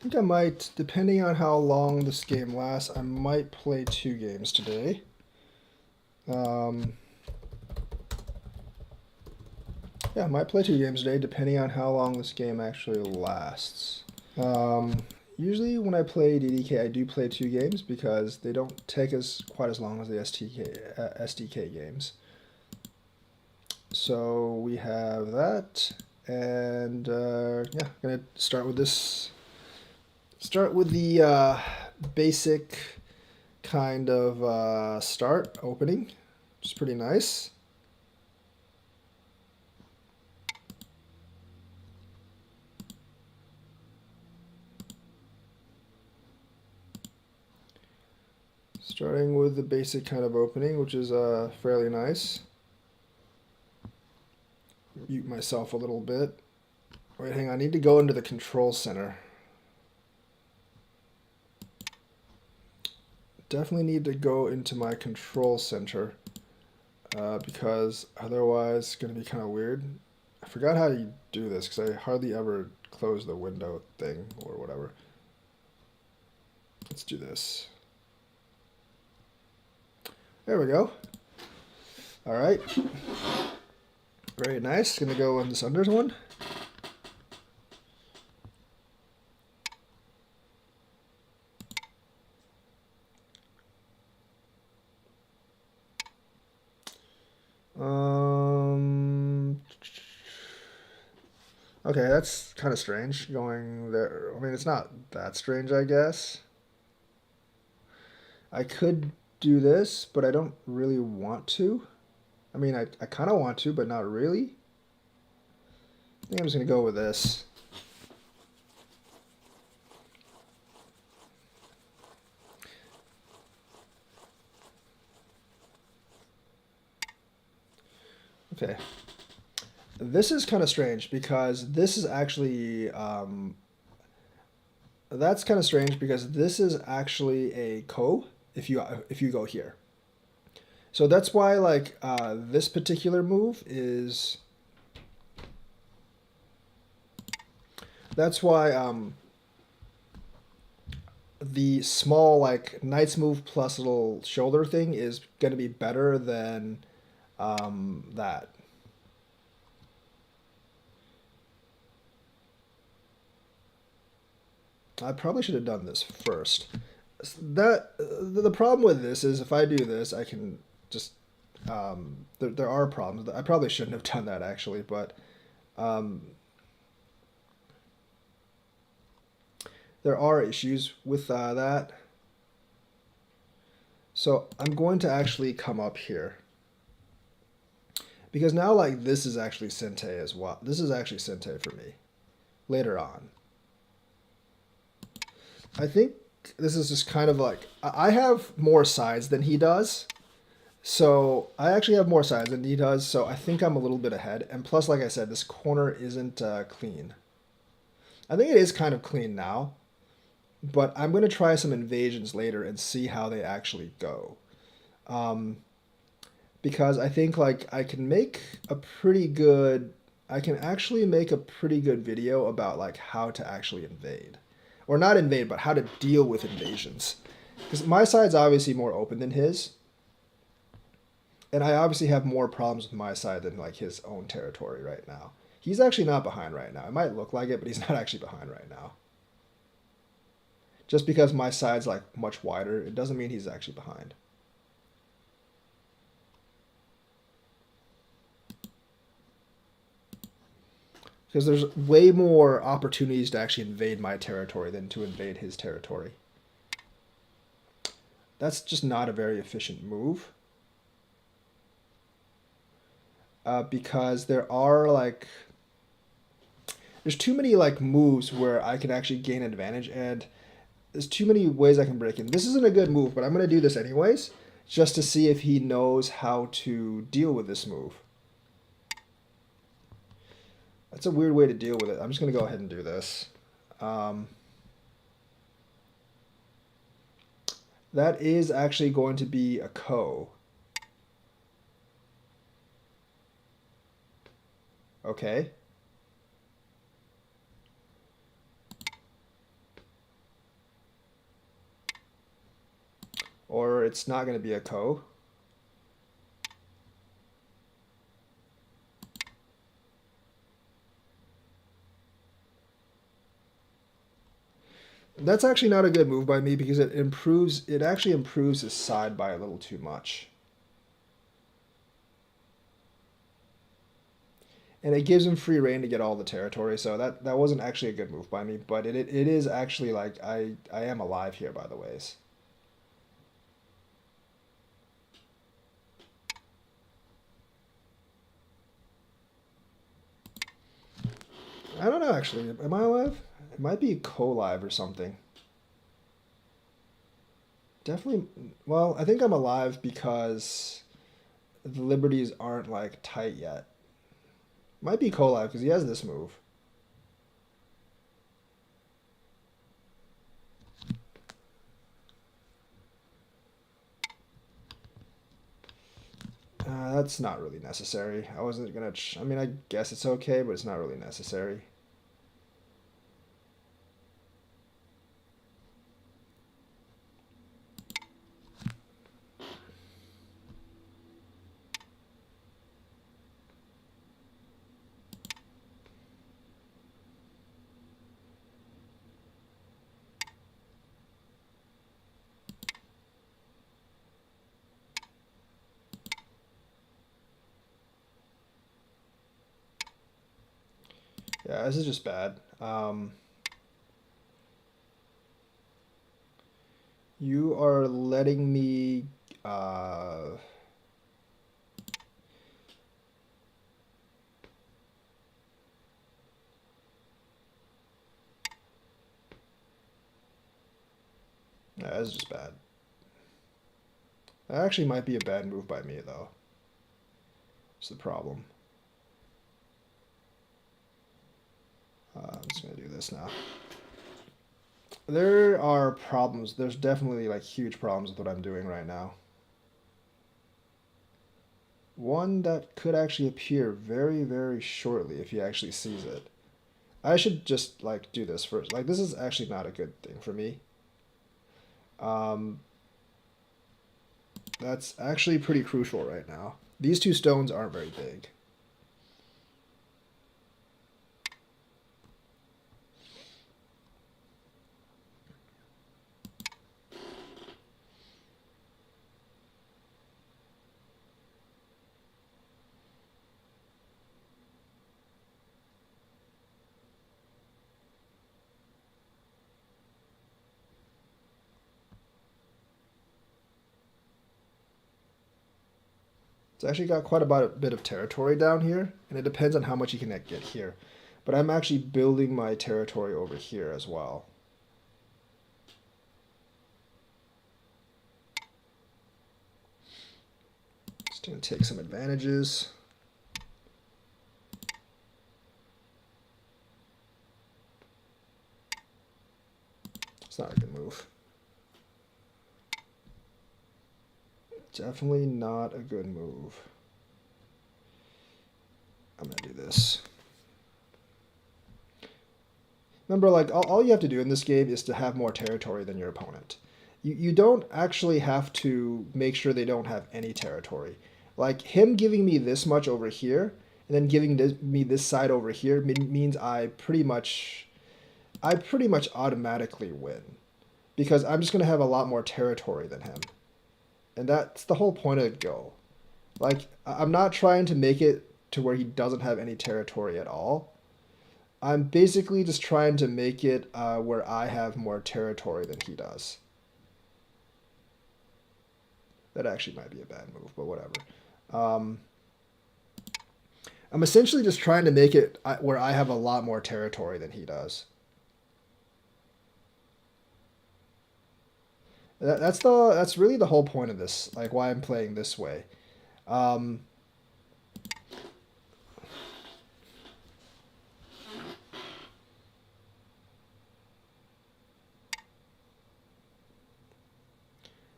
think I might, depending on how long this game lasts, I might play 2 games today. Yeah, I might play 2 games today, depending on how long this game actually lasts. Usually when I play DDK, I do play 2 games because they don't take quite as long as the SDK games. So we have that, and yeah, I'm gonna start with this. Start with the basic kind of start opening, which is pretty nice. Starting with the basic kind of opening, which is fairly nice. Mute myself a little bit. Wait, hang on. I need to go into the control center. Definitely need to go into my control center because otherwise it's going to be kind of weird. I forgot how you do this because I hardly ever close the window thing or whatever. Let's do this. There we go. All right. Very nice. Gonna go on this under one. Okay, that's kind of strange going there. I mean, it's not that strange, I guess. I could do this, but I don't really want to. I mean, I kind of want to, but not really. I think I'm just going to go with this. Okay. This is kind of strange because this is actually... that's kind of strange because this is actually a ko if you go here. So that's why like this particular move is... That's why the small like knight's move plus little shoulder thing is going to be better than that. I probably should have done this first. The problem with this is if I do this, I can just there are problems. I probably shouldn't have done that actually, but there are issues with that. So I'm going to actually come up here. Because now like this is actually Sente as well. This is actually Sente for me later on. I think this is just kind of like, I have more sides than he does. So I actually have more sides than he does. So I think I'm a little bit ahead. And plus, like I said, this corner isn't clean. I think it is kind of clean now. But I'm going to try some invasions later and see how they actually go. Because I think like I can make a pretty good, I can actually make a pretty good video about like how to actually invade. Or not invade, but how to deal with invasions. Because my side's obviously more open than his. And I obviously have more problems with my side than like his own territory right now. He's actually not behind right now. It might look like it, but he's not actually behind right now. Just because my side's like much wider, it doesn't mean he's actually behind. Because there's way more opportunities to actually invade my territory than to invade his territory. That's just not a very efficient move. Because there are like... There's too many like moves where I can actually gain advantage, and there's too many ways I can break in. This isn't a good move, but I'm going to do this anyways, just to see if he knows how to deal with this move. That's a weird way to deal with it. I'm just going to go ahead and do this. That is actually going to be a ko. Okay. it's not going to be a ko. That's actually not a good move by me because it actually improves his side by a little too much. And it gives him free reign to get all the territory, so that wasn't actually a good move by me, but it is actually like I am alive here by the ways. I don't know actually. Am I alive? It might be co-live or something. Definitely. Well, I think I'm alive because the liberties aren't like tight yet. Might be co-live because he has this move. That's not really necessary. I wasn't gonna. I mean, I guess it's okay, but it's not really necessary. Yeah, this is just bad. You are letting me. Yeah, this is just bad. That actually might be a bad move by me, though. It's the problem. I'm just gonna do this now. There are problems. There's definitely like huge problems with what I'm doing right now. One that could actually appear very, very shortly if he actually sees it. I should just like do this first. Like this is actually not a good thing for me. Um, that's actually pretty crucial right now. These two stones aren't very big. It's actually got quite a bit of territory down here, and it depends on how much you can get here. But I'm actually building my territory over here as well. Just gonna take some advantages. It's not a good move. Definitely not a good move. I'm gonna do this. Remember, like, all you have to do in this game is to have more territory than your opponent. You don't actually have to make sure they don't have any territory. Like, him giving me this much over here, and then giving me this side over here means I pretty much automatically win. Because I'm just going to have a lot more territory than him. And that's the whole point of the go. Like, I'm not trying to make it to where he doesn't have any territory at all. I'm basically just trying to make it where I have more territory than he does. That actually might be a bad move, but whatever. I'm essentially just trying to make it where I have a lot more territory than he does. That's really the whole point of this, like why I'm playing this way.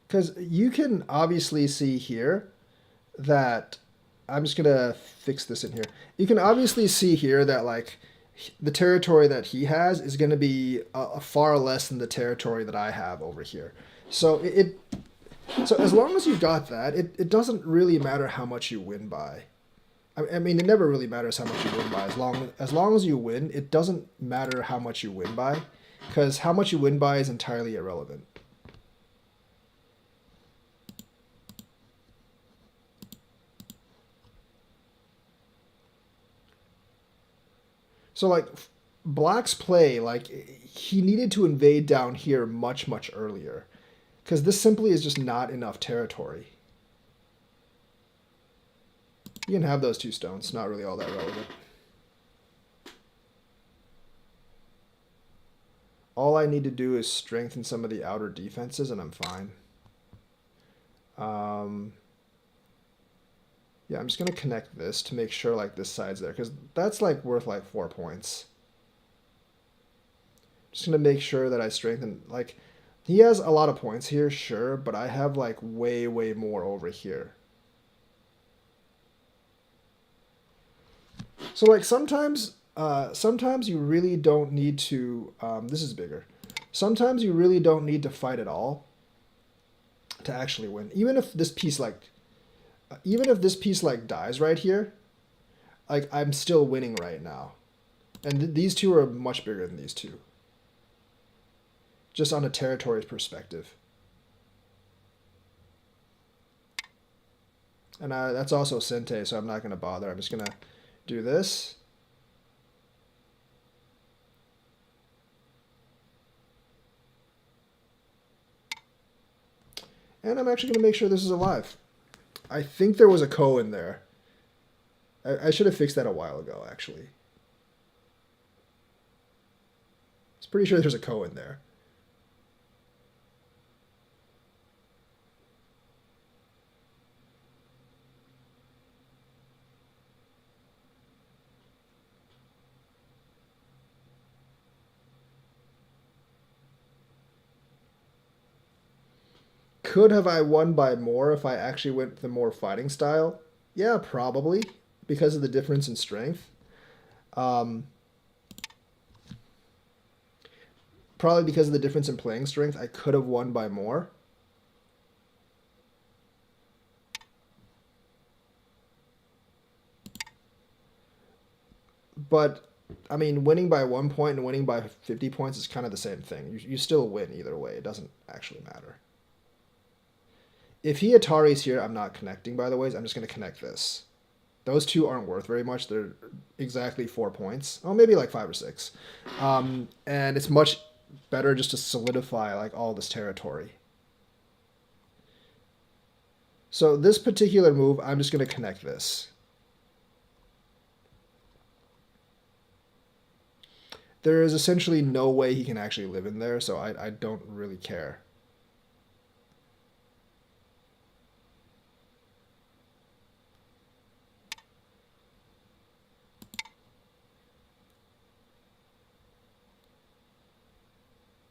Because you can obviously see here that I'm just gonna fix this in here. You can obviously see here that like the territory that he has is going to be far less than the territory that I have over here. So So as long as you got that, it doesn't really matter how much you win by. I mean, it never really matters how much you win by. As long as you win, it doesn't matter how much you win by, because how much you win by is entirely irrelevant. So like Black's play, like he needed to invade down here much earlier, because this simply is just not enough territory. You can have those 2 stones, not really all that relevant. All I need to do is strengthen some of the outer defenses and I'm fine. Yeah, I'm just going to connect this to make sure like this side's there, because that's like worth like 4 points. Just going to make sure that I strengthen, like, he has a lot of points here, sure, but I have like way more over here. So like sometimes you really don't need to, this is bigger. Sometimes you really don't need to fight at all to actually win. Even if this piece like dies right here, like I'm still winning right now. And these 2 are much bigger than these 2. Just on a territory perspective. And that's also Sente, so I'm not going to bother. I'm just going to do this. And I'm actually going to make sure this is alive. I think there was a Ko in there. I should have fixed that a while ago, actually. It's pretty sure there's a Ko in there. Could have I won by more if I actually went the more fighting style? Yeah, probably, because of the difference in strength. Probably because of the difference in playing strength, I could have won by more. But, I mean, winning by 1 point and winning by 50 points is kind of the same thing. You still win either way. It doesn't actually matter. If he Atari's here, I'm not connecting, by the way. I'm just going to connect this. Those 2 aren't worth very much. They're exactly 4 points. Oh, maybe like 5 or 6. And it's much better just to solidify like all this territory. So this particular move, I'm just going to connect this. There is essentially no way he can actually live in there, so I don't really care.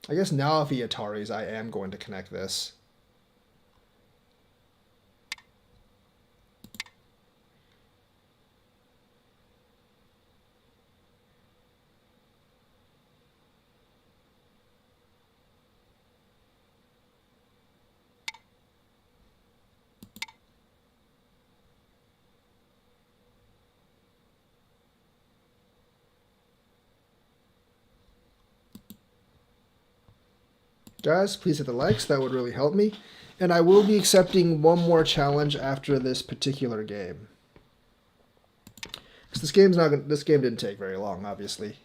I guess now if he Ataris, I am going to connect this. Guys, please hit the likes. That would really help me. And I will be accepting one more challenge after this particular game. Because this game didn't take very long, obviously.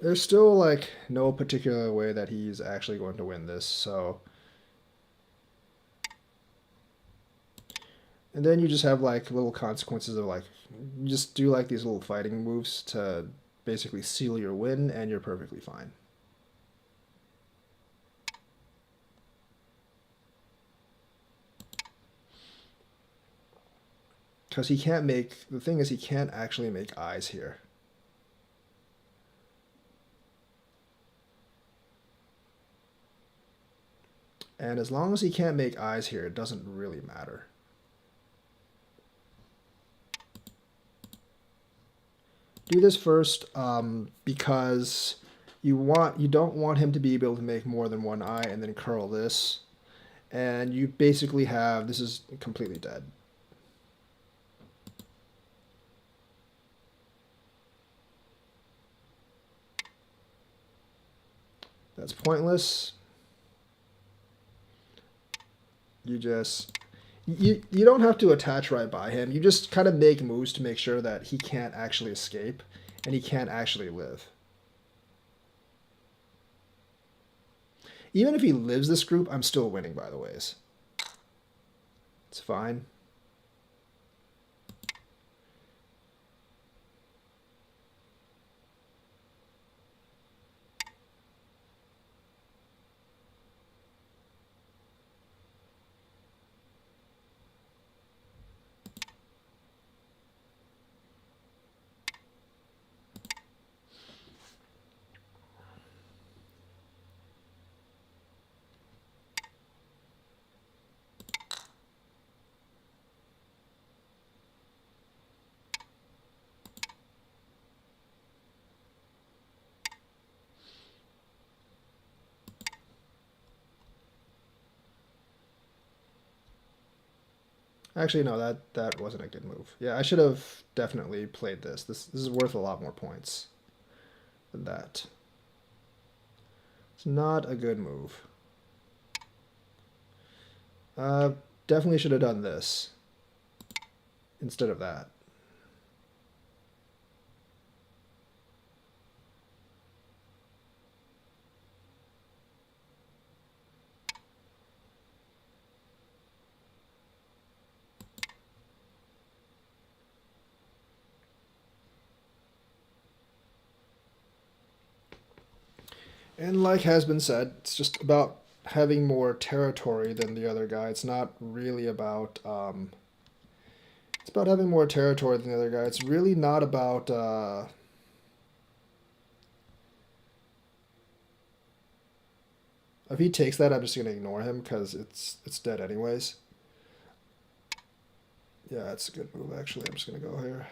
There's still like no particular way that he's actually going to win this, so. And then you just have like little consequences of like, you just do like these little fighting moves to basically seal your win, and you're perfectly fine. Because he can't make, the thing is he can't actually make eyes here. And as long as he can't make eyes here, it doesn't really matter. Do this first because you don't want him to be able to make more than one eye and then curl this. And you basically have, this is completely dead. That's pointless. You don't have to attach right by him. You just kind of make moves to make sure that he can't actually escape and he can't actually live. Even if he lives this group, I'm still winning, by the ways. It's fine. Actually, no, that wasn't a good move. Yeah, I should have definitely played this. This is worth a lot more points than that. It's not a good move. Definitely should have done this instead of that. And like has been said, it's just about having more territory than the other guy. It's not really about it's about having more territory than the other guy. It's really not about if he takes that, I'm just gonna ignore him because it's dead anyways. Yeah, it's a good move actually. I'm just gonna go here.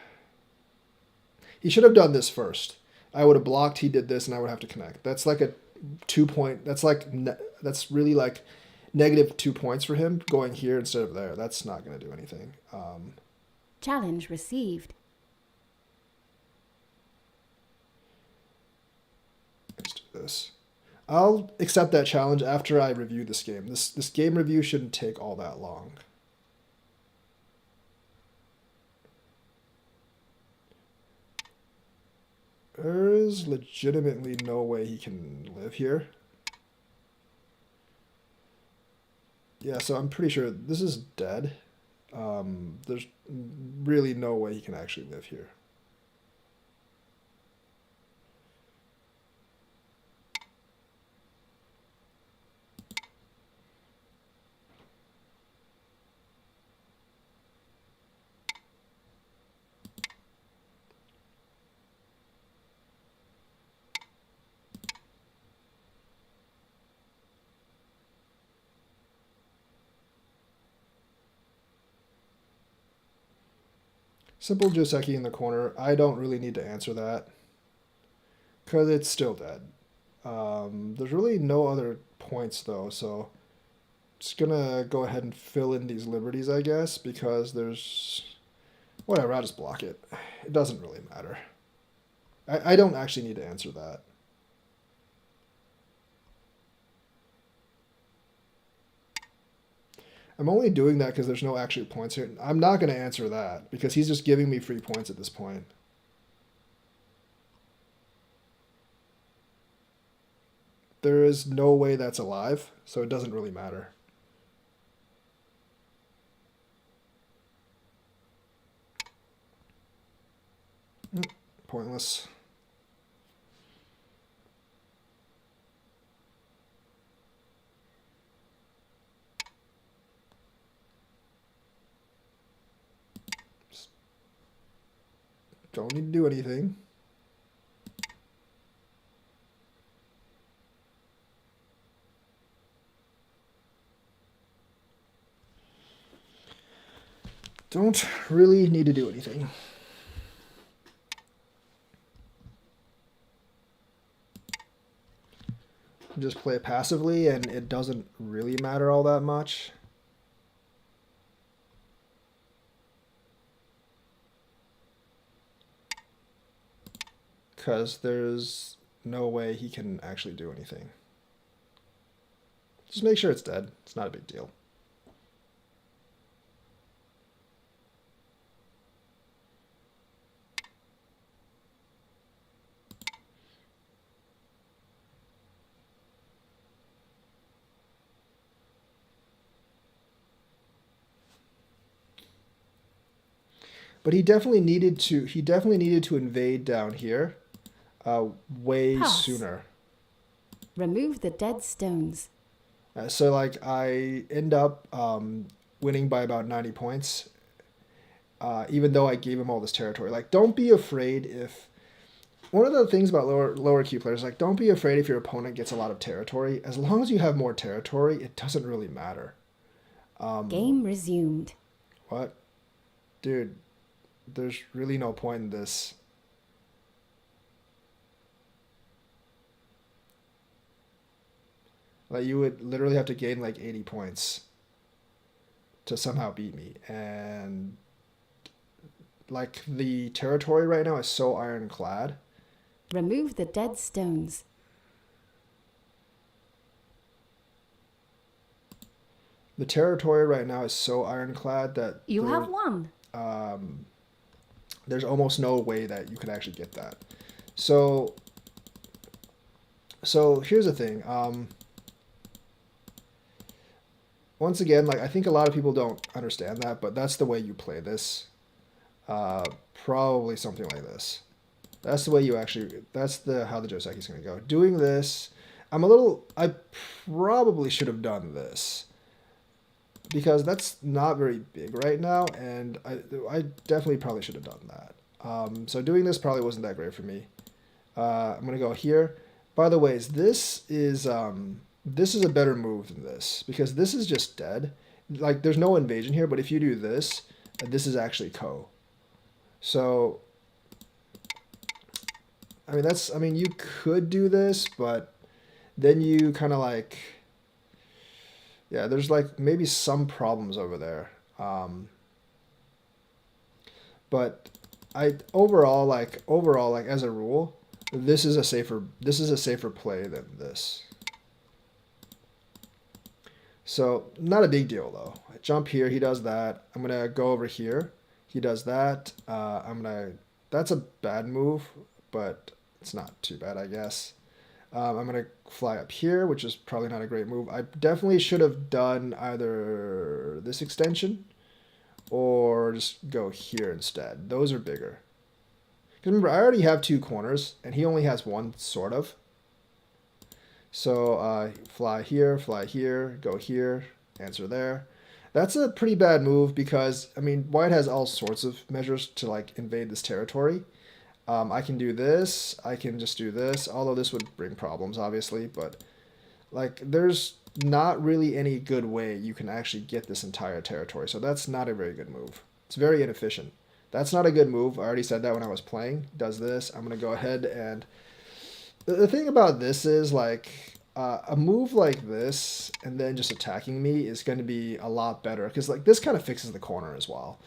He should have done this first. I would have blocked. He did this, and I would have to connect. That's like a 2 point. That's really like negative 2 points for him going here instead of there. That's not going to do anything. Challenge received. Let's do this. I'll accept that challenge after I review this game. This game review shouldn't take all that long. There's legitimately no way he can live here. Yeah, so I'm pretty sure this is dead. There's really no way he can actually live here. Simple Joseki in the corner. I don't really need to answer that because it's still dead. There's really no other points though, so just gonna go ahead and fill in these liberties, I guess, because there's whatever. I'll just block it. It doesn't really matter. I don't actually need to answer that. I'm only doing that because there's no actual points here. I'm not going to answer that because he's just giving me free points at this point. There is no way that's alive, so it doesn't really matter. Pointless. Just don't need to do anything. don't really need to do anything. Just play it passively, and it doesn't really matter all that much. Because there's no way he can actually do anything. Just make sure it's dead. It's not a big deal. But he definitely needed to invade down here way Pass. sooner. Remove the dead stones. So like I end up winning by about 90 points, even though I gave him all this territory. Like, don't be afraid if one of the things about lower Q players, like, don't be afraid if your opponent gets a lot of territory. As long as you have more territory, it doesn't really matter. Game resumed. What? Dude, there's really no point in this. Like, you would literally have to gain like 80 points to somehow beat me. And like the territory right now is so ironclad. Remove the dead stones. The territory right now is so ironclad that You have won. There's almost no way that you could actually get that. So here's the thing. Once again, like, I think a lot of people don't understand that, but that's the way you play this. Probably something like this. That's the way you actually, that's how the Joseki is going to go. Doing this, I probably should have done this. Because that's not very big right now, and I definitely probably should have done that. So doing this probably wasn't that great for me. I'm going to go here. By the way, this is a better move than this, because this is just dead. Like, there's no invasion here, but if you do this, this is actually Ko. So, I mean, you could do this, but then you kind of like, yeah, there's like maybe some problems over there. But overall, like as a rule, this is a safer play than this. So not a big deal though. I jump here, he does that. I'm gonna go over here. He does that. That's a bad move, but it's not too bad, I guess. I'm going to fly up here, which is probably not a great move. I definitely should have done either this extension or just go here instead. Those are bigger. Because remember, I already have 2 corners, and he only has 1, sort of. So fly here, go here, answer there. That's a pretty bad move because, I mean, White has all sorts of measures to like invade this territory. I can do this, I can just do this, although this would bring problems, obviously, but like there's not really any good way you can actually get this entire territory, so that's not a very good move. It's very inefficient. That's not a good move. I already said that when I was playing. Does this. I'm going to go ahead and... The thing about this is, like, a move like this and then just attacking me is going to be a lot better, because like this kind of fixes the corner as well.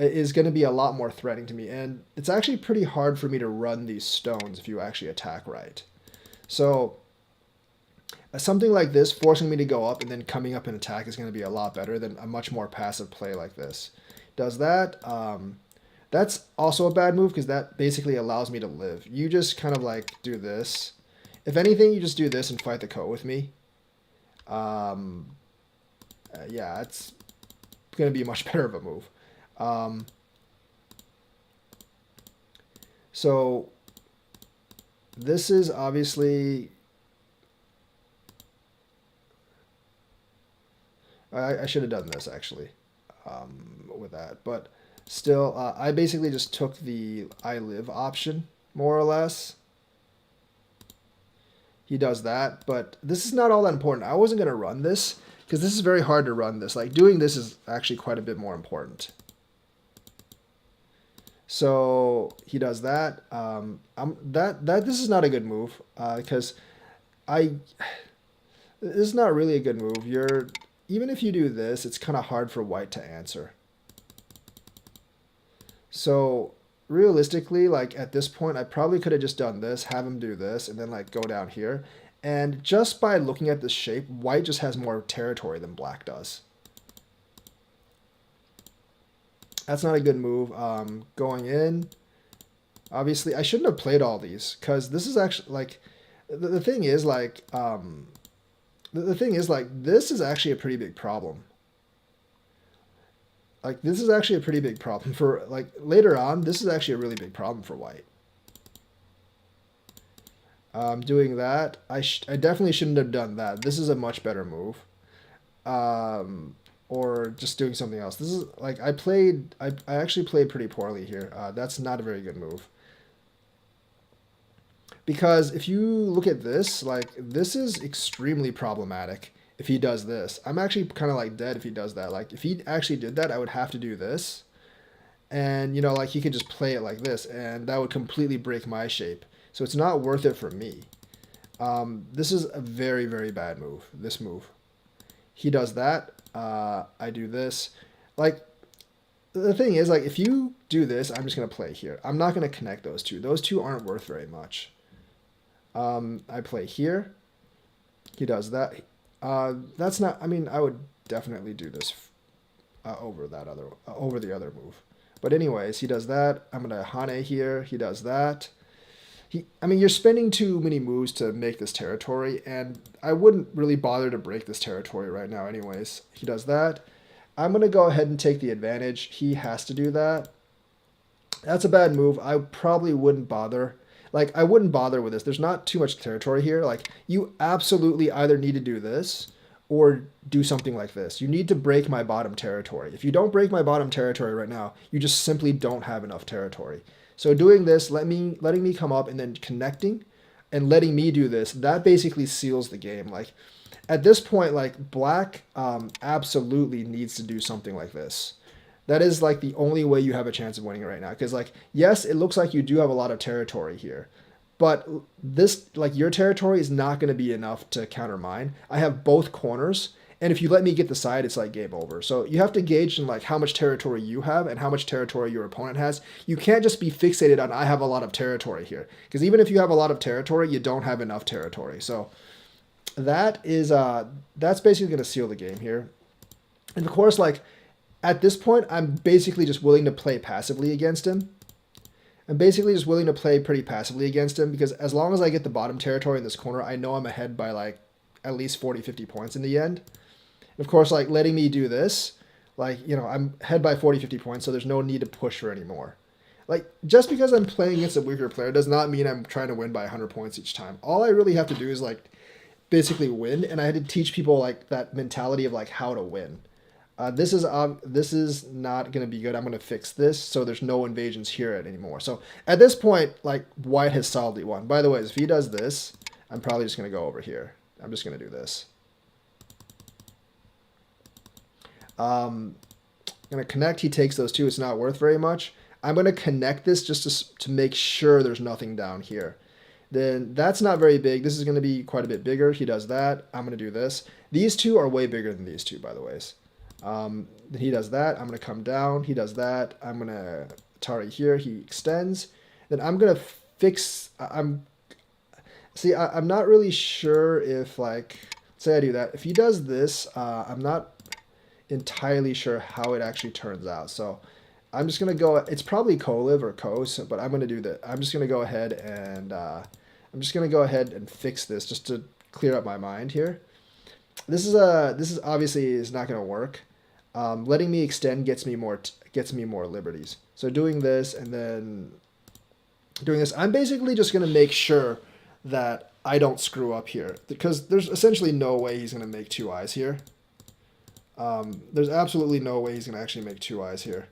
Is going to be a lot more threatening to me, and it's actually pretty hard for me to run these stones if you actually attack right. So something like this forcing me to go up and then coming up and attack is going to be a lot better than a much more passive play like this. Does that. That's also a bad move because that basically allows me to live. You just kind of like do this. If anything, you just do this and fight the coat with me. Yeah, it's going to be much better of a move. So this is obviously... I should have done this actually with that, but still, I basically just took the I live option, more or less. He does that, but this is not all that important. I wasn't going to run this, because this is very hard to run this. Like, doing this is actually quite a bit more important. So he does that. This is not a good move because I this is not really a good move. Even if you do this, it's kind of hard for white to answer. So realistically, like at this point, I probably could have just done this, have him do this, and then like go down here. And just by looking at this shape, white just has more territory than black does. That's not a good move. Going in, obviously, I shouldn't have played all these because this is actually like the thing is like the thing is like this is actually a pretty big problem. Like this is actually a pretty big problem for like later on. This is actually a really big problem for white. Doing that, I definitely shouldn't have done that. This is a much better move. Or just doing something else. This is like I actually played pretty poorly here. That's not a very good move. Because if you look at this, like this is extremely problematic if he does this. I'm actually kind of like dead if he does that. Like if he actually did that, I would have to do this. And you know, like he could just play it like this and that would completely break my shape. So it's not worth it for me. This is a very, very bad move, this move. He does that. I do this. Like, the thing is, like, if you do this, I'm just going to play here. I'm not going to connect those two. Those two aren't worth very much. I play here. He does that. That's not, I mean, I would definitely do this over the other move. But anyways, he does that. I'm going to Hane here. He does that. I mean, you're spending too many moves to make this territory, and I wouldn't really bother to break this territory right now anyways. He does that. I'm going to go ahead and take the advantage. He has to do that. That's a bad move. I probably wouldn't bother. Like, I wouldn't bother with this. There's not too much territory here. Like, you absolutely either need to do this or do something like this. You need to break my bottom territory. If you don't break my bottom territory right now, you just simply don't have enough territory. So doing this, letting me come up and then connecting and letting me do this, that basically seals the game. Like at this point, like black absolutely needs to do something like this. That is like the only way you have a chance of winning it right now. Because like, yes, it looks like you do have a lot of territory here. But this, like your territory is not going to be enough to counter mine. I have both corners. And if you let me get the side, it's like game over. So you have to gauge in like how much territory you have and how much territory your opponent has. You can't just be fixated on I have a lot of territory here. Because even if you have a lot of territory, you don't have enough territory. So that's basically going to seal the game here. And of course, like at this point, I'm basically just willing to play passively against him. I'm basically just willing to play pretty passively against him because as long as I get the bottom territory in this corner, I know I'm ahead by like at least 40, 50 points in the end. Of course, like letting me do this, like, you know, I'm ahead by 40, 50 points, so there's no need to push for anymore. Like, just because I'm playing against a weaker player does not mean I'm trying to win by 100 points each time. All I really have to do is, like, basically win, and I had to teach people, like, that mentality of, like, how to win. This is not going to be good. I'm going to fix this, so there's no invasions here anymore. So, at this point, like, white has solidly won. By the way, if he does this, I'm probably just going to go over here. I'm just going to do this. I'm going to connect. He takes those two. It's not worth very much. I'm going to connect this just to make sure there's nothing down here. Then that's not very big. This is going to be quite a bit bigger. He does that. I'm going to do this. These two are way bigger than these two, by the way. Then he does that. I'm going to come down. He does that. I'm going to Atari here. He extends. Then I'm going to fix. I'm not really sure if, like, say I do that. If he does this, I'm not entirely sure how it actually turns out. So I'm just going to go, it's probably co-live or co, but I'm going to do that. I'm just going to go ahead and fix this just to clear up my mind here. This is obviously is not going to work. Letting me extend gets me more liberties. So doing this and then doing this, I'm basically just going to make sure that I don't screw up here because there's essentially no way he's going to make two eyes here. There's absolutely no way he's going to actually make two eyes here.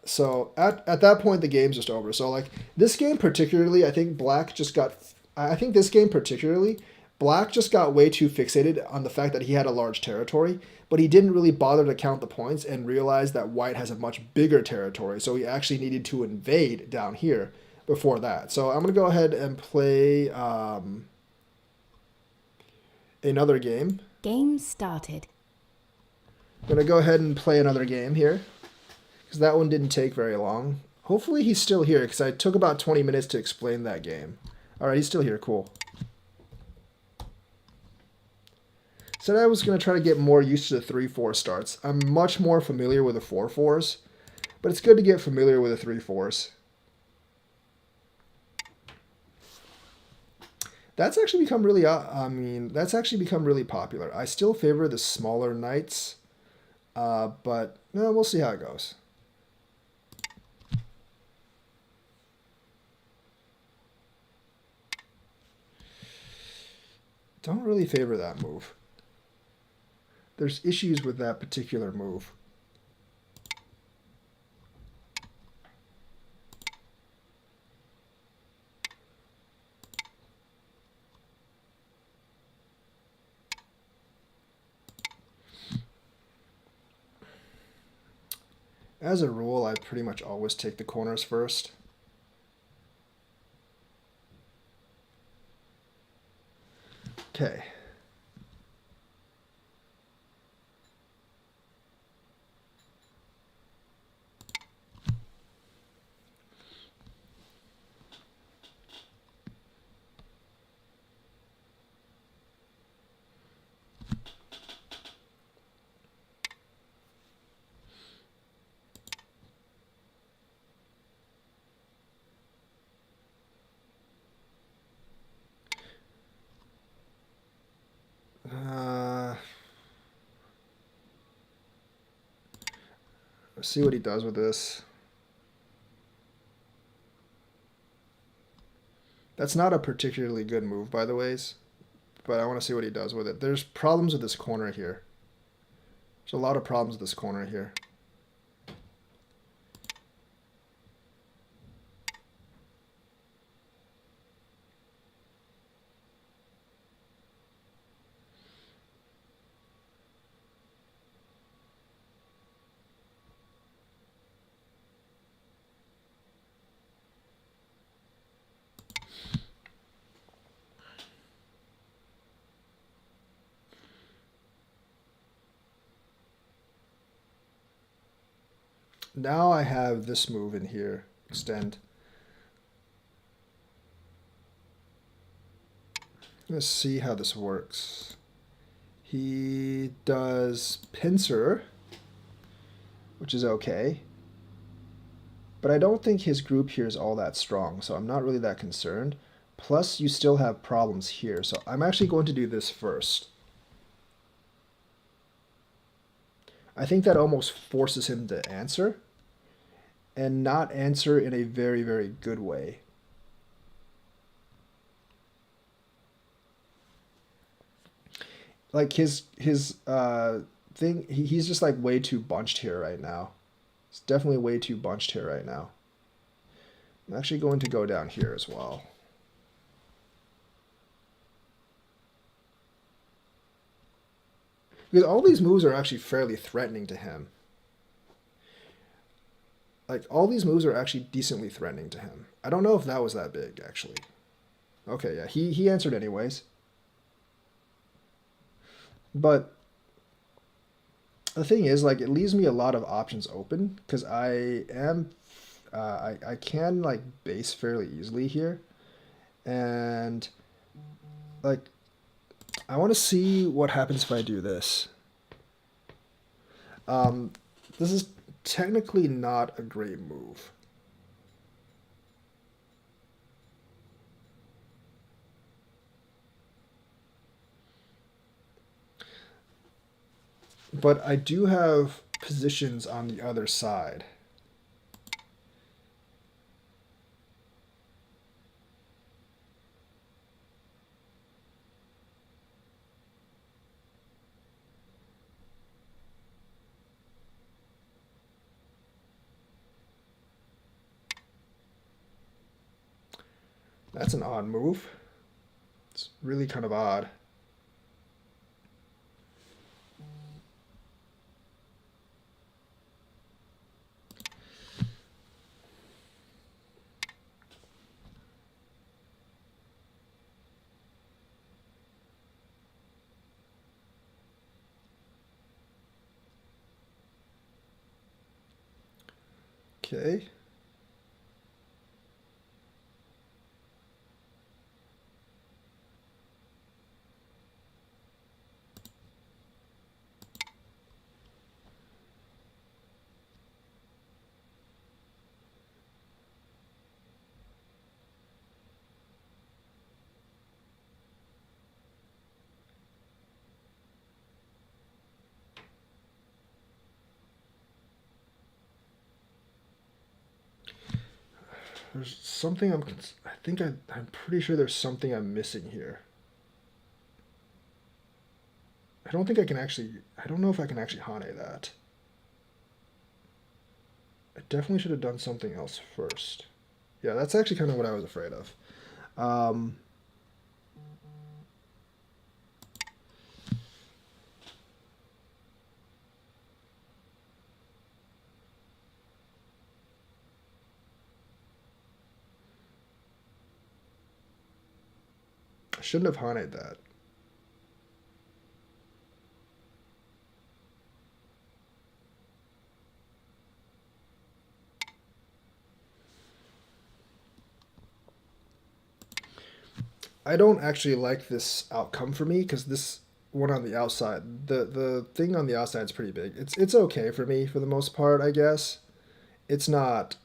So at that point, the game's just over. So like this game particularly, I think black just got, I think this game particularly, Black just got way too fixated on the fact that he had a large territory, but he didn't really bother to count the points and realize that white has a much bigger territory, so he actually needed to invade down here before that. So I'm going to go ahead and play another game. Game started. I'm going to go ahead and play another game here, because that one didn't take very long. Hopefully he's still here, because I took about 20 minutes to explain that game. Alright, he's still here. Cool. Said I was going to try to get more used to the 3-4 starts. I'm much more familiar with the 4-4s, but it's good to get familiar with the 3-4s. That's actually become really, that's actually become really popular. I still favor the smaller knights, but we'll see how it goes. Don't really favor that move. There's issues with that particular move. As a rule, I pretty much always take the corners first. Okay. Let's see what he does with this. That's not a particularly good move, by the ways, but I want to see what he does with it. There's problems with this corner here. There's a lot of problems with this corner here. Now I have this move in here, extend. Let's see how this works. He does pincer, which is okay. But I don't think his group here is all that strong, so I'm not really that concerned. Plus, you still have problems here, so I'm actually going to do this first. I think that almost forces him to answer, and not answer in a very, very good way. Like his thing, he's just like way too bunched here right now. It's definitely way too bunched here right now. I'm actually going to go down here as well. Because all these moves are actually fairly threatening to him. Like, all these moves are actually decently threatening to him. I don't know if that was that big, actually. Okay, yeah, he answered anyways. But the thing is, like, it leaves me a lot of options open, because I can, like, base fairly easily here. And, like, I want to see what happens if I do this. This is technically not a great move. But I do have positions on the other side. That's an odd move. Let's really kind of odd. Okay. There's something I'm pretty sure there's something I'm missing here. I don't think I can actually, I don't know if I can actually Hane that. I definitely should have done something else first. Yeah, that's actually kind of what I was afraid of. Um, I shouldn't have Hane'd that. I don't actually like this outcome for me because this one on the outside, the thing on the outside is pretty big. It's okay for me for the most part, I guess. It's not.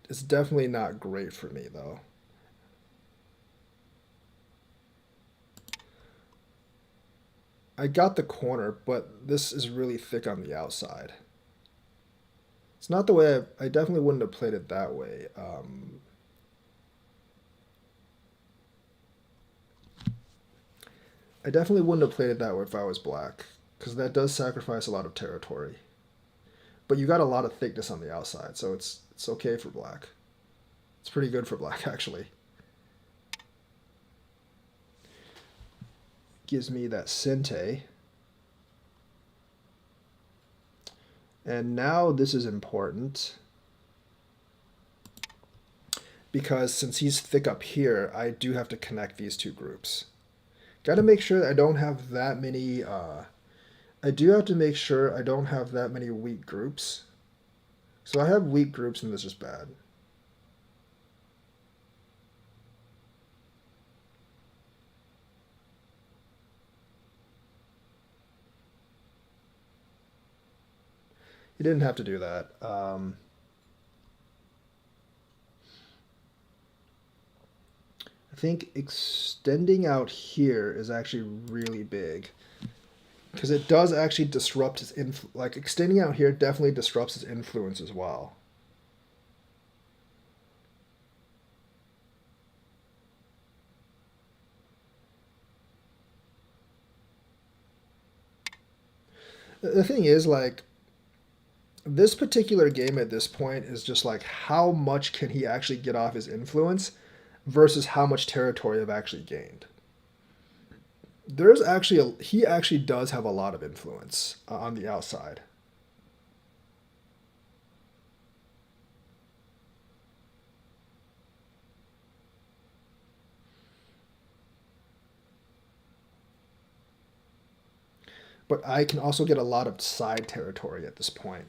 It's definitely not great for me though. I got the corner, but this is really thick on the outside. It's not the way I definitely wouldn't have played it that way. I definitely wouldn't have played it that way if I was black, because that does sacrifice a lot of territory. But you got a lot of thickness on the outside, so it's okay for black. It's pretty good for black actually. Gives me that Sente. And now this is important because since he's thick up here, I do have to connect these two groups. Got to make sure that I don't have that many. I do have to make sure I don't have that many weak groups. So I have weak groups, and this is bad. You didn't have to do that. I think extending out here is actually really big because it does actually disrupt his like extending out here definitely disrupts his influence as well. The thing is, like, this particular game at this point is just like how much can he actually get off his influence versus how much territory I've actually gained. There's actually he actually does have a lot of influence on the outside. But I can also get a lot of side territory at this point.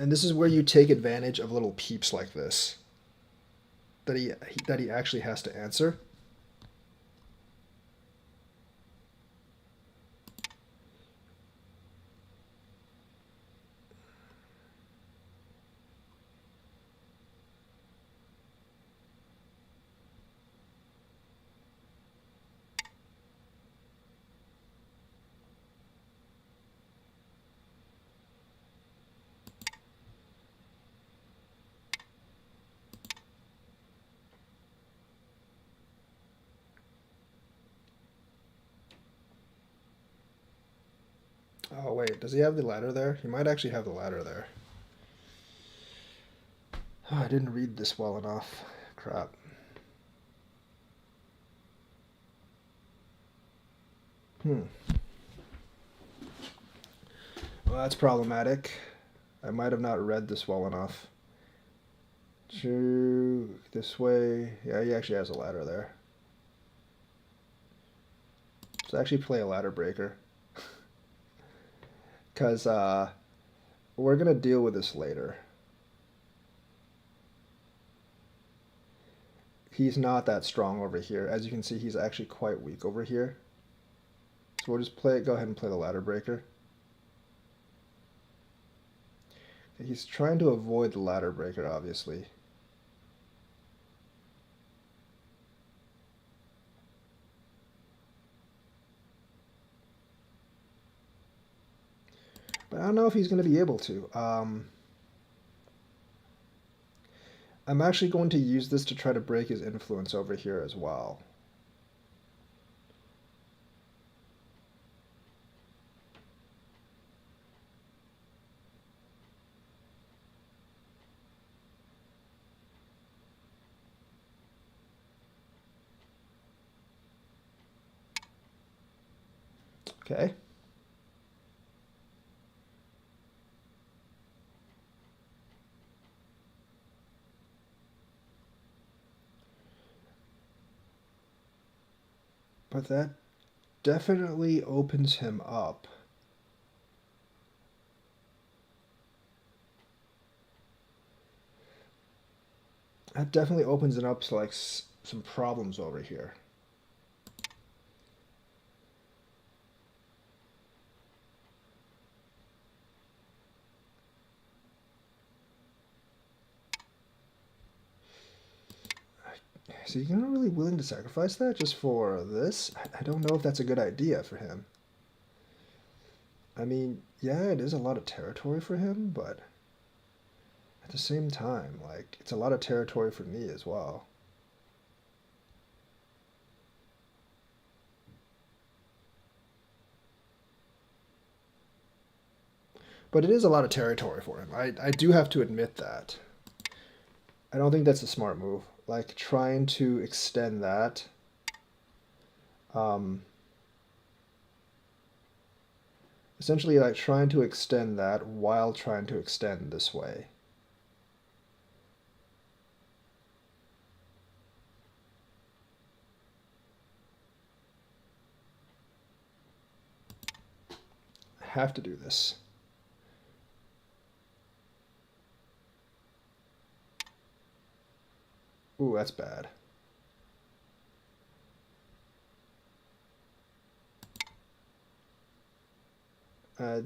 And this is where you take advantage of little peeps like this that he actually has to answer. Oh wait, does he have the ladder there? He might actually have the ladder there. Oh, I didn't read this well enough. Crap. Well, that's problematic. I might have not read this well enough. This way. Yeah, he actually has a ladder there. Let's actually play a ladder breaker. Because we're going to deal with this later. He's not that strong over here. As you can see, he's actually quite weak over here. So we'll just go ahead and play the ladder breaker. He's trying to avoid the ladder breaker, obviously. But I don't know if he's going to be able to. I'm actually going to use this to try to break his influence over here as well. Okay. But that definitely opens him up. That definitely opens it up to like some problems over here. So you're not really willing to sacrifice that just for this? I don't know if that's a good idea for him. I mean, yeah, it is a lot of territory for him, but at the same time, like, it's a lot of territory for me as well. But it is a lot of territory for him. I do have to admit that. I don't think that's a smart move. Like, trying to extend that. Essentially, like, trying to extend that while trying to extend this way. I have to do this. Ooh, that's bad.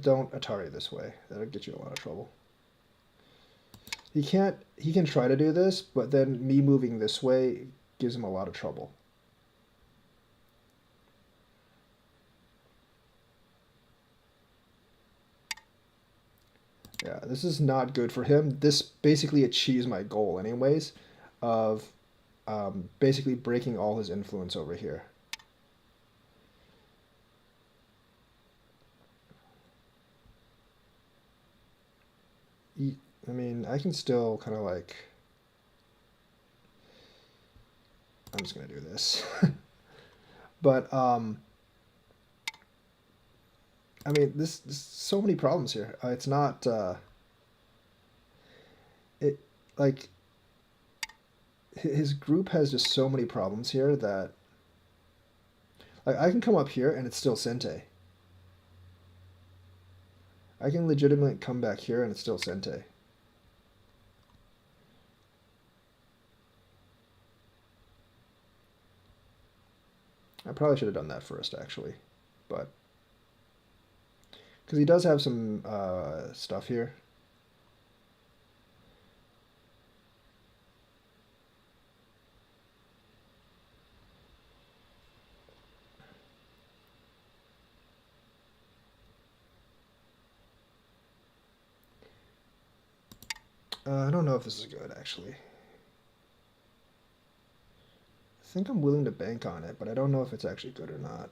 Don't Atari this way. That'll get you a lot of trouble. He can try to do this, but then me moving this way gives him a lot of trouble. Yeah, this is not good for him. This basically achieves my goal anyways of basically breaking all his influence over here. I mean, I can still kind of like... I'm just going to do this. But, I mean, there's so many problems here. It's not... like... His group has just so many problems here that... Like, I can come up here and it's still Sente. I can legitimately come back here and it's still Sente. I probably should have done that first, actually. But... Because he does have some stuff here. I don't know if this is good, actually. I think I'm willing to bank on it, but I don't know if it's actually good or not.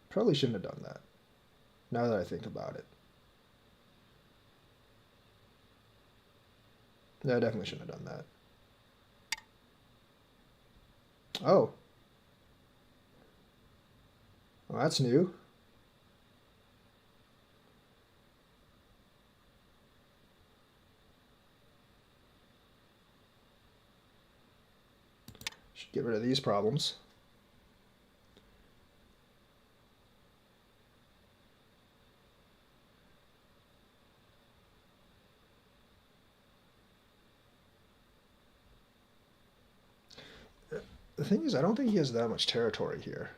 Probably shouldn't have done that, now that I think about it. Yeah, I definitely shouldn't have done that. Oh, well, that's new. Should get rid of these problems. The thing is, I don't think he has that much territory here.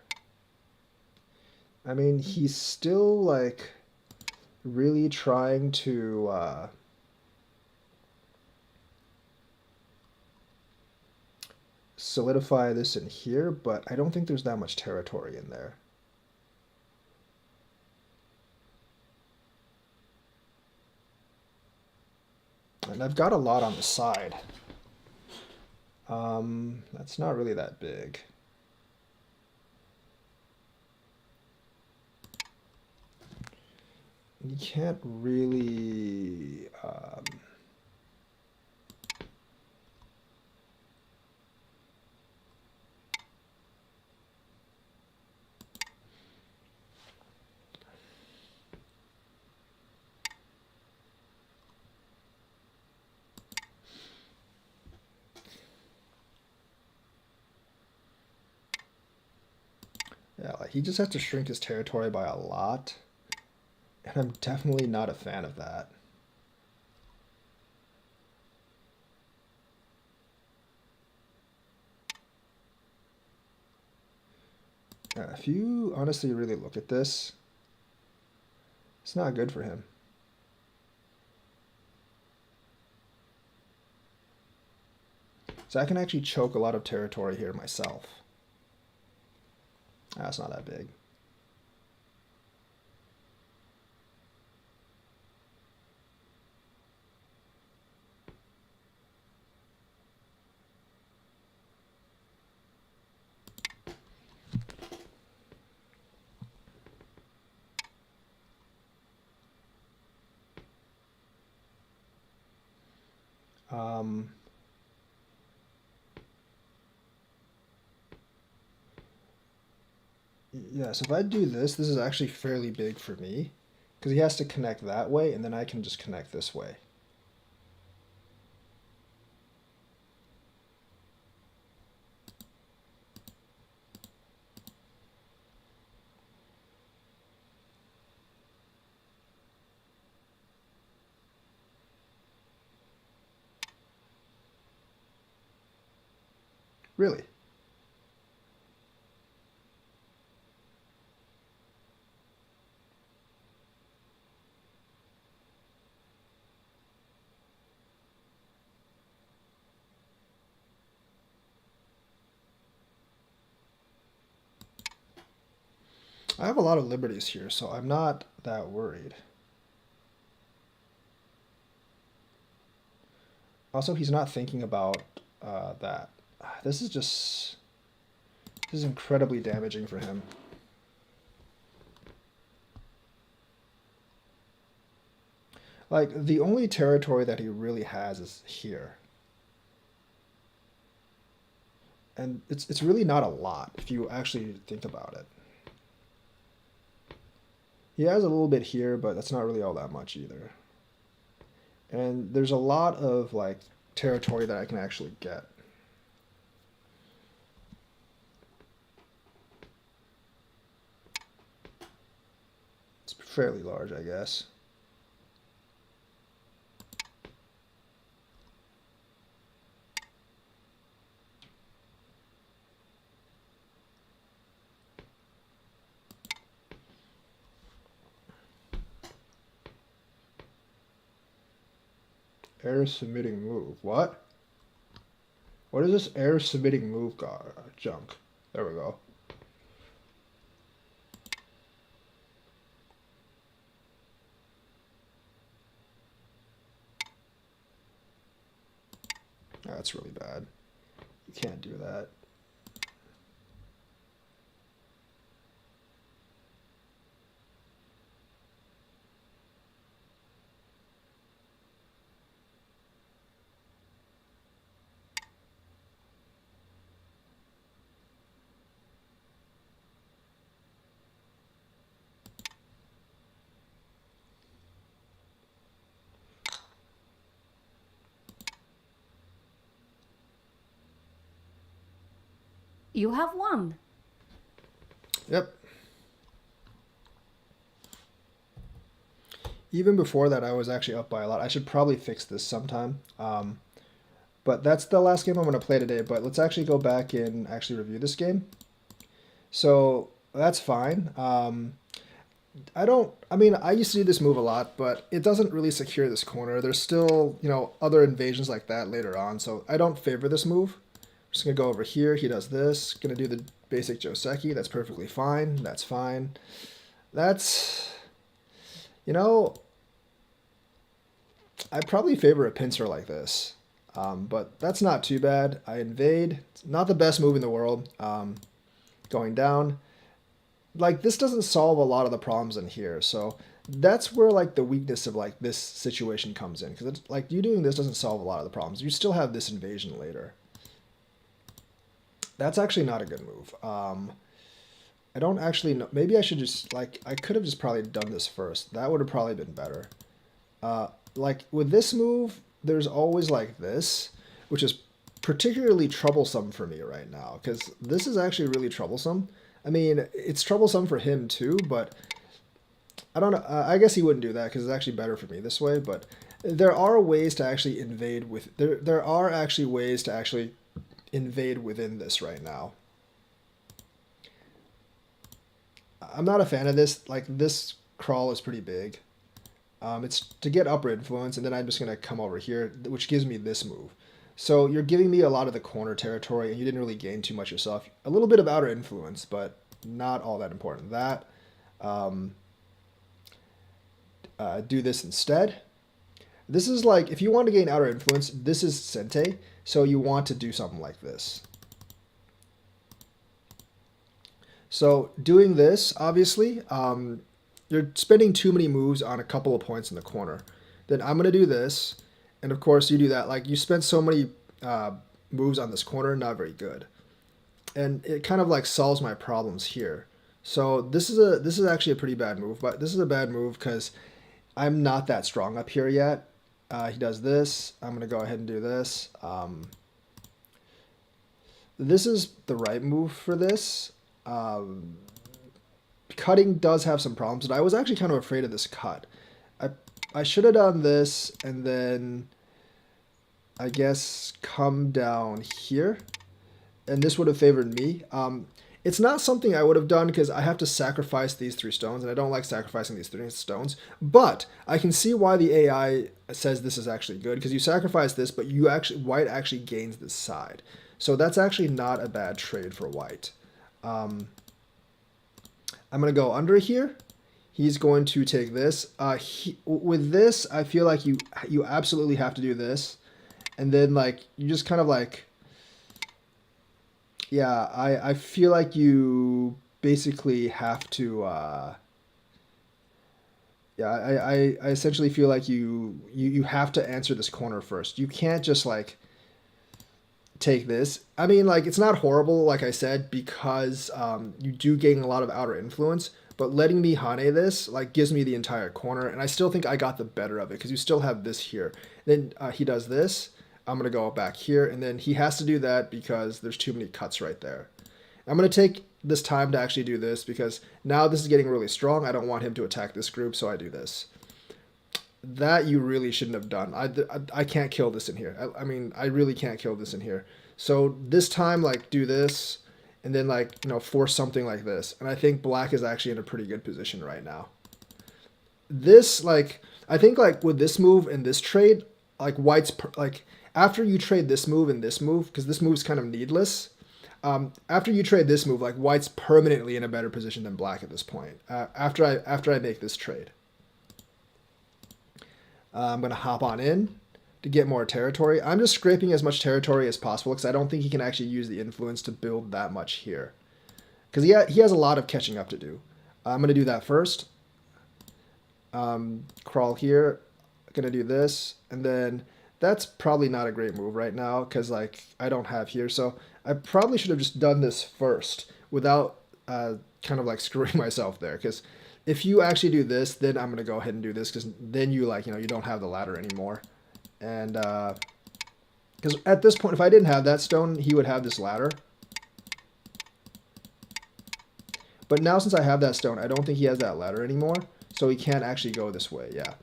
I mean, he's still like really trying to solidify this in here, but I don't think there's that much territory in there. And I've got a lot on the side. That's not really that big. You can't really yeah, like he just has to shrink his territory by a lot. And I'm definitely not a fan of that. If you honestly really look at this, it's not good for him. So I can actually choke a lot of territory here myself. That's not that big. Um, yeah, so if I do this, this is actually fairly big for me because he has to connect that way and then I can just connect this way. Really? I have a lot of liberties here, so I'm not that worried. Also, he's not thinking about that. This is just... This is incredibly damaging for him. Like, the only territory that he really has is here. And it's really not a lot if you actually think about it. He has a little bit here, but that's not really all that much either. And there's a lot of like territory that I can actually get. It's fairly large, I guess. Air submitting move. What? What is this air submitting move junk? There we go. That's really bad. You can't do that. You have won. Yep. Even before that, I was actually up by a lot. I should probably fix this sometime. But that's the last game I'm going to play today. But let's actually go back and actually review this game. So that's fine. I used to do this move a lot, but it doesn't really secure this corner. There's still, other invasions like that later on. So I don't favor this move. I'm just going to go over here. He does this. Going to do the basic Joseki. That's perfectly fine. That's fine. That's... I probably favor a pincer like this, but that's not too bad. I invade. It's not the best move in the world. Going down. Like, this doesn't solve a lot of the problems in here, so that's where, like, the weakness of, like, this situation comes in, because, like, you doing this doesn't solve a lot of the problems. You still have this invasion later. That's actually not a good move. I don't actually know. Maybe I should just, like, I could have just probably done this first. That would have probably been better. Like, with this move, there's always, like, this, which is particularly troublesome for me right now, because this is actually really troublesome. I mean, it's troublesome for him, too, but I don't know. I guess he wouldn't do that, because it's actually better for me this way, but there are ways to actually invade with... There are actually ways to actually invade within this right now. I'm not a fan of this. Like, this crawl is pretty big. It's to get upper influence, and then I'm just going to come over here, which gives me this move. So you're giving me a lot of the corner territory, and you didn't really gain too much yourself. A little bit of outer influence, but not all that important. Do this instead. This is like, if you want to gain outer influence, this is Sente, so you want to do something like this. So doing this, obviously, you're spending too many moves on a couple of points in the corner. Then I'm going to do this, and of course you do that. Like, you spent so many moves on this corner, not very good. And it kind of like solves my problems here. So this is actually a pretty bad move, but this is a bad move because I'm not that strong up here yet. He does this. I'm going to go ahead and do this. This is the right move for this. Cutting does have some problems, and I was actually kind of afraid of this cut. I should have done this, and then I guess come down here, and this would have favored me. It's not something I would have done because I have to sacrifice these 3 stones, and I don't like sacrificing these 3 stones, but I can see why the AI says this is actually good, because you sacrifice this, but white actually gains this side. So that's actually not a bad trade for white. I'm going to go under here. He's going to take this. With this, I feel like you absolutely have to do this. And then, like, you just kind of like... Yeah, I feel like you basically have to... Yeah, I essentially feel like you have to answer this corner first. You can't just, like... take this. I mean, like, it's not horrible, like I said, because you do gain a lot of outer influence, but letting me Hane this, like, gives me the entire corner, and I still think I got the better of it, because you still have this here. Then he does this. I'm going to go back here, and then he has to do that because there's too many cuts right there. I'm going to take this time to actually do this, because now this is getting really strong. I don't want him to attack this group, so I do this. That you really shouldn't have done. I can't kill this in here. I mean, I really can't kill this in here. So this time, like, do this, and then, like, force something like this. And I think black is actually in a pretty good position right now. This, like, I think, like, with this move and this trade, like, white's, like, after you trade this move and this move, because this move's kind of needless, after you trade this move, like, white's permanently in a better position than black at this point, after I make this trade. I'm going to hop on in to get more territory. I'm just scraping as much territory as possible because I don't think he can actually use the influence to build that much here. Because he has a lot of catching up to do. I'm going to do that first. Crawl here. Going to do this. And then that's probably not a great move right now because, like, I don't have here. So I probably should have just done this first without kind of, like, screwing myself there. Because if you actually do this, then I'm going to go ahead and do this because then you, like, you don't have the ladder anymore. And because at this point, if I didn't have that stone, he would have this ladder. But now since I have that stone, I don't think he has that ladder anymore. So he can't actually go this way, yeah.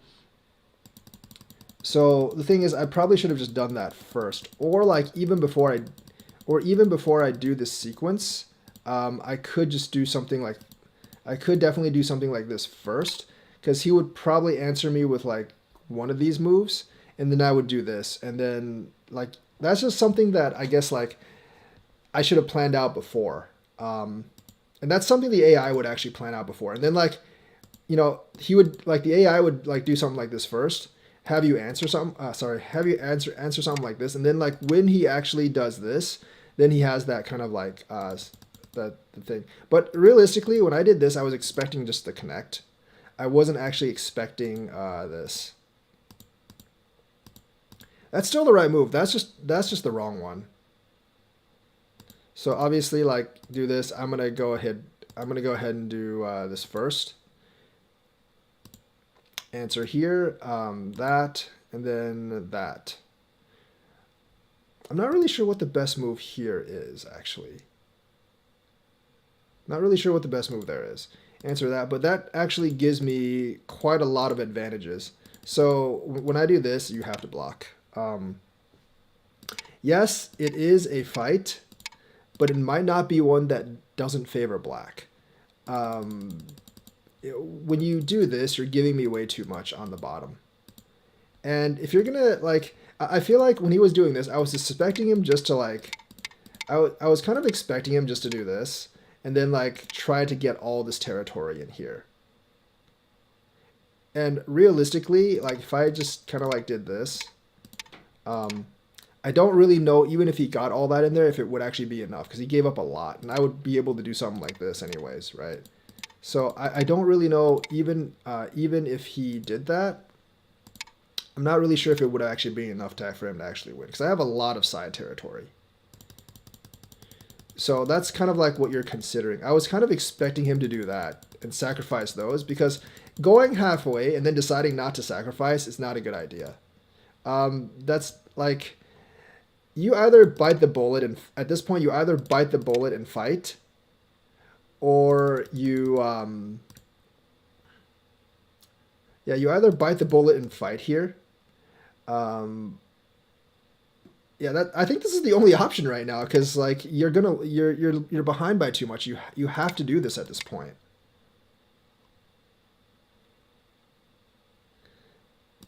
So the thing is, I probably should have just done that first. Or like even before I do this sequence, I could just do something like, I could definitely do something like this first. Because he would probably answer me with like one of these moves. And then I would do this. And then like, that's just something that I guess like I should have planned out before. And that's something the AI would actually plan out before. And then like, you know, he would like the AI would like do something like this first, have you answer something. Have you answer something like this, and then like when he actually does this, then he has that kind of like the thing. But realistically, when I did this, I was expecting just the connect. I wasn't actually expecting this. That's still the right move. That's just the wrong one. So obviously, like, do this. I'm gonna go ahead and do this first. Answer here, that, and then that. I'm not really sure what the best move here is, actually. Not really sure what the best move there is. Answer that, but that actually gives me quite a lot of advantages. So when I do this, you have to block. Yes, it is a fight, but it might not be one that doesn't favor black. When you do this, you're giving me way too much on the bottom. And if you're gonna, like, I feel like when he was doing this, I was suspecting him just to, like, I was kind of expecting him just to do this, and then, like, try to get all this territory in here. And realistically, like, if I just kind of, like, did this, I don't really know, even if he got all that in there, if it would actually be enough, because he gave up a lot, and I would be able to do something like this anyways, right? So I don't really know, even if he did that, I'm not really sure if it would actually be enough for him to actually win, because I have a lot of side territory. So that's kind of like what you're considering. I was kind of expecting him to do that and sacrifice those, because going halfway and then deciding not to sacrifice is not a good idea. That's like, you either bite the bullet, and at this point you either bite the bullet and fight, or you you either bite the bullet and fight here. I think this is the only option right now, because like you're behind by too much. You have to do this at this point.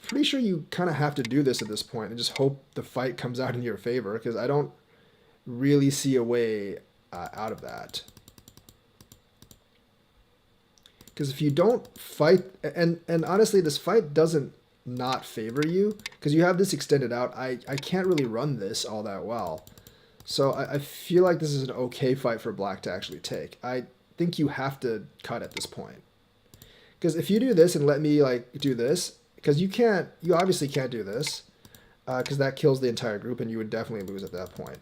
Pretty sure you kind of have to do this at this point and just hope the fight comes out in your favor, because I don't really see a way out of that. Because if you don't fight, and honestly, this fight doesn't not favor you, because you have this extended out. I can't really run this all that well. So I feel like this is an okay fight for black to actually take. I think you have to cut at this point. Because if you do this and let me like do this, because you obviously can't do this, because that kills the entire group and you would definitely lose at that point.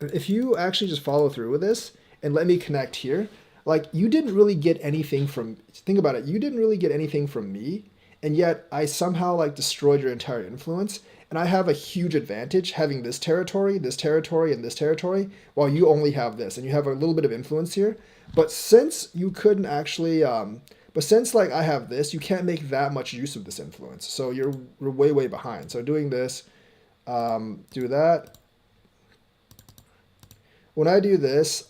If you actually just follow through with this and let me connect here, like, you didn't really get anything from, think about it, you didn't really get anything from me, and yet I somehow like destroyed your entire influence, and I have a huge advantage having this territory, and this territory, while you only have this, and you have a little bit of influence here. But since you couldn't actually, since like I have this, you can't make that much use of this influence, so you're way behind. So doing this, do that. When I do this,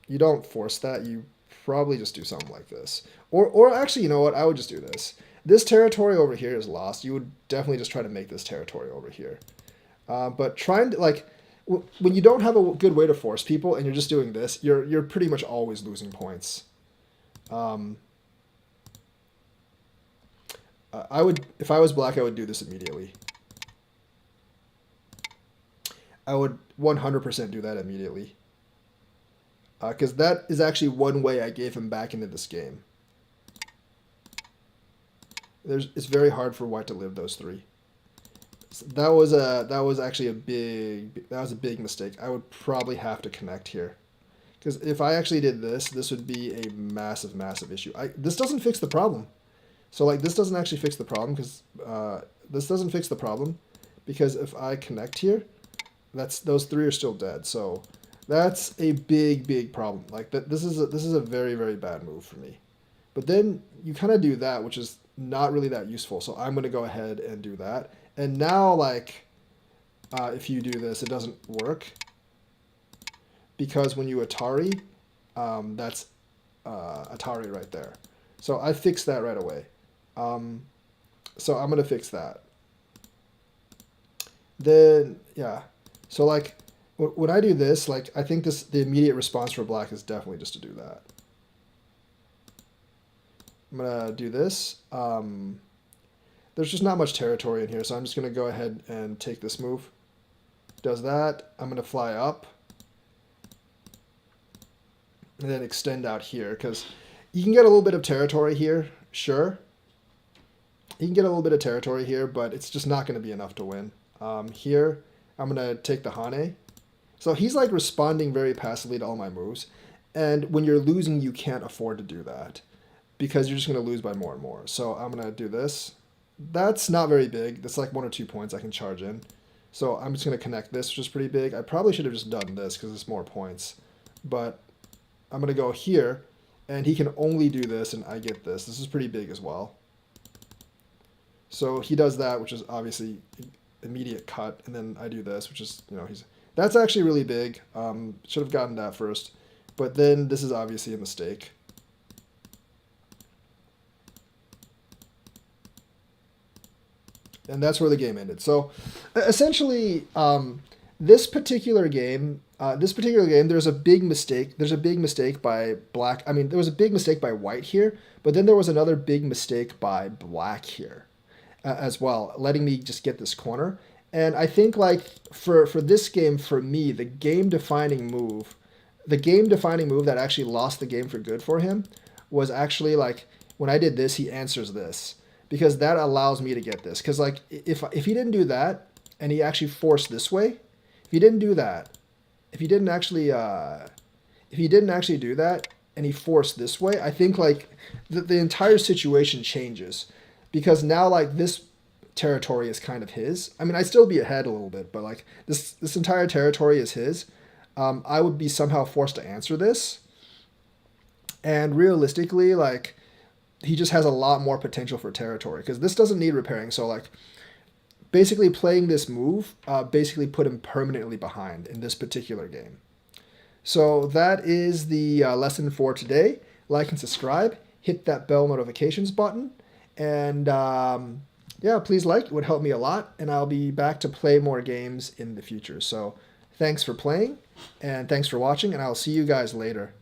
you don't force that. You probably just do something like this. Or actually, you know what? I would just do this. This territory over here is lost. You would definitely just try to make this territory over here. But trying to, like, when you don't have a good way to force people and you're just doing this, you're pretty much always losing points. I would, if I was black, I would do this immediately. I would 100% do that immediately. Because that is actually one way I gave him back into this game. It's very hard for white to live those three. So that was actually a big mistake. I would probably have to connect here. Because if I actually did this, this would be a massive issue. This doesn't fix the problem. So like, this doesn't actually fix the problem, because this doesn't fix the problem, because if I connect here, those three are still dead. So That's a big problem. Like this is a very, very bad move for me. But then you kind of do that, which is not really that useful. So I'm going to go ahead and do that. And now, like, if you do this, it doesn't work. Because when you Atari, that's Atari right there. So I fixed that right away. So I'm going to fix that. Then, yeah. So, like, when I do this, like, I think the immediate response for black is definitely just to do that. I'm going to do this. There's just not much territory in here, so I'm just going to go ahead and take this move. Does that. I'm going to fly up. And then extend out here, because you can get a little bit of territory here, sure. You can get a little bit of territory here, but it's just not going to be enough to win. Here, I'm going to take the Hane. So he's like responding very passively to all my moves. And when you're losing, you can't afford to do that, because you're just going to lose by more and more. So I'm going to do this. That's not very big. That's like 1 or 2 points I can charge in. So I'm just going to connect this, which is pretty big. I probably should have just done this because it's more points. But I'm going to go here, and he can only do this, and I get this. This is pretty big as well. So he does that, which is obviously immediate cut, and then I do this, which is, that's actually really big. Should have gotten that first. But then this is obviously a mistake. And that's where the game ended. So essentially, this particular game, there's a big mistake. There's a big mistake by black. I mean, there was a big mistake by white here, but then there was another big mistake by black here as well, letting me just get this corner. And I think, like, for this game, for me, the game-defining move that actually lost the game for good for him was actually, like, when I did this, he answers this. Because that allows me to get this. Because, like, if he didn't do that, and he actually forced this way, if he didn't do that, if he didn't actually do that, and he forced this way, I think, like, the entire situation changes. Because now, like, this territory is kind of his. I mean, I'd still be ahead a little bit, but, like, this entire territory is his. I would be somehow forced to answer this. And realistically, like, he just has a lot more potential for territory, because this doesn't need repairing. So, like, basically playing this move basically put him permanently behind in this particular game. So that is the lesson for today. Like and subscribe. Hit that bell notifications button. And yeah, please like. It would help me a lot. And I'll be back to play more games in the future. So thanks for playing, and thanks for watching, and I'll see you guys later.